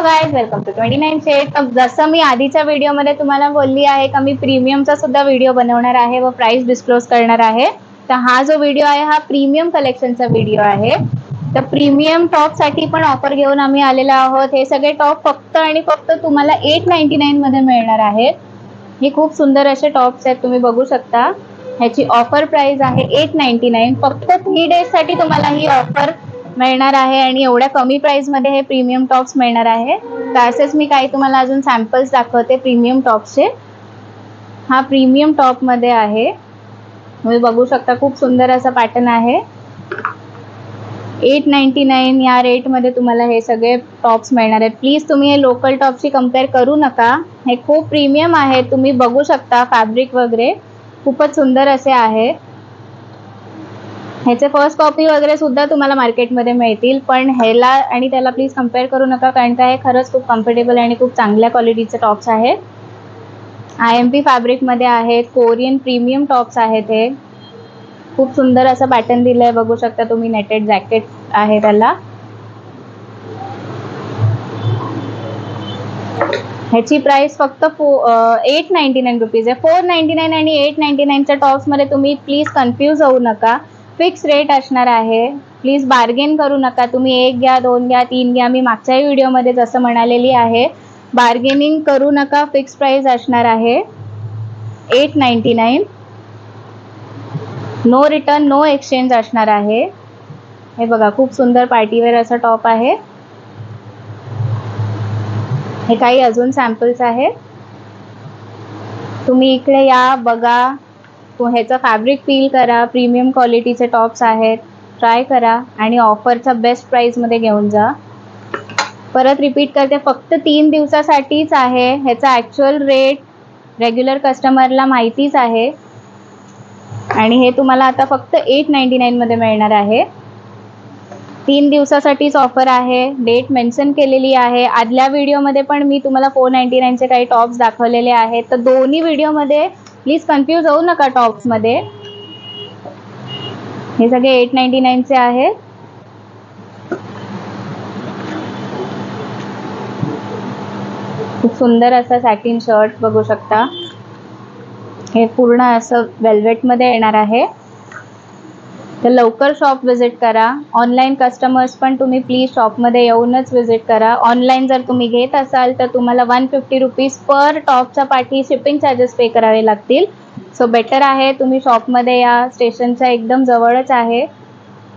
Guys, welcome to 29 shade. अब जसं मी आधीच्या व्हिडिओमध्ये तुम्हाला बोलली आहे का मी प्रीमियमचा सुद्धा व्हिडिओ बनवणार आहे व प्राइस डिस्क्लोज करणार आहे। तर हा जो व्हिडिओ आहे हा प्रीमियम कलेक्शनचा व्हिडिओ आहे। तर प्रीमियम टॉप साठी पण ऑफर घेऊन आम्ही आलेलो आहोत। हे सगळे टॉप फक्त आणि फक्त तुम्हाला 899 मध्ये मिळणार आहेत। हे खूप सुंदर असे टॉप्स आहेत, तुम्ही बघू शकता। ह्याची ऑफर प्राइस आहे 899। फक्त 3 डेज साठी तुम्हाला ही ऑफर मिळणार आहे आणि एवढ्या कमी प्राइस मध्ये हे प्रीमियम टॉप्स मिळणार आहे। तर असेच मी काही तुम्हाला अजून सॅम्पल्स दाखवते प्रीमियम टॉप्सचे। हा प्रीमियम टॉप मध्ये आहे, तुम्ही बघू शकता। खूप सुंदर असा पॅटर्न आहे। 899 या रेट मध्ये तुम्हाला हे सगळे टॉप्स मिळणार आहेत। प्लीज तुम्ही हे लोकल टॉपशी कंपेअर करू नका, हे खूप प्रीमियम आहे। तुम्ही बघू शकता फॅब्रिक वगैरे खूपच सुंदर असे आहे। ह्याचे फर्स्ट कॉपी वगैरे सुद्धा तुम्हाला मार्केटमध्ये मिळतील, पण ह्याला आणि त्याला प्लीज कंपेअर करू नका, कारण का हे खरंच खूप कम्फर्टेबल आणि खूप चांगल्या क्वालिटीचे टॉप्स आहेत। IMP फॅब्रिकमध्ये आहेत, कोरियन प्रीमियम टॉप्स आहेत। हे खूप सुंदर असं पॅटर्न दिलंय, बघू शकता तुम्ही। नेटेड जॅकेट आहे त्याला। ह्याची प्राइस फक्त 899 रुपीज आहे। 499 आणि 899च्या टॉप्स मध्ये तुम्ही प्लीज कन्फ्यूज होऊ नका, फिक्स रेट असणार आहे। प्लीज बार्गेन करू नका, तुम्ही 1 घ्या, 2 घ्या, 3 घ्या। मी मागच्या व्हिडिओमध्ये जसं म्हणालेली आहे, बार्गेनिंग करू नका, फिक्स प्राइस असणार आहे 899। नो रिटर्न नो एक्सचेंज असणार आहे। हे बघा, खूप सुंदर पार्टीवेअर असा टॉप आहे। हे काही अजून सॅम्पल्स आहे, तुम्ही इकडे या, बघा, ह्याचं फॅब्रिक फील करा। प्रीमियम क्वालिटीचे टॉप्स आहेत, ट्राय करा आणि ऑफरच्या बेस्ट प्राइस मध्ये घेऊन जा। परत रिपीट करते, फक्त 3 दिवसासाठीच आहे। ह्याचा ॲक्च्युअल रेट रेग्युलर कस्टमरला माहितीच आहे आणि हे तुम्हाला आता फक्त 899 मध्ये मिळणार आहे। 3 दिवसासाठीच ऑफर आहे, डेट मेन्शन केलेली आहे। आदल्या व्हिडिओमध्ये पण मी तुम्हाला 499 चे काही टॉप्स दाखवलेले आहेत। तर दोन्ही व्हिडिओमध्ये प्लीज कन्फ्यूज होऊ नका टॉप्स मध्ये। हे सगळे 899 चे आहेत। खूप सुंदर असं सॅटिन शर्ट बघू शकता। हे पूर्ण असं वेल्वेट मध्ये येणार आहे। तर लवकर शॉप विजिट करा। ऑनलाईन कस्टमर्स पण तुम्ही प्लीज शॉपमध्ये येऊनच विजिट करा। ऑनलाईन जर तुम्ही घेत असाल तर तुम्हाला 150 रुपीज पर टॉपच्या पाठी शिपिंग चार्जेस पे करावे लागतील। सो बेटर आहे तुम्ही शॉपमध्ये या, स्टेशनच्या एकदम जवळच आहे।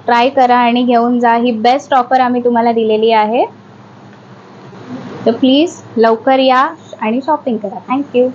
ट्राय करा आणि घेऊन जा, ही बेस्ट ऑफर आम्ही तुम्हाला दिलेली आहे। तर प्लीज लवकर या आणि शॉपिंग करा। थँक्यू।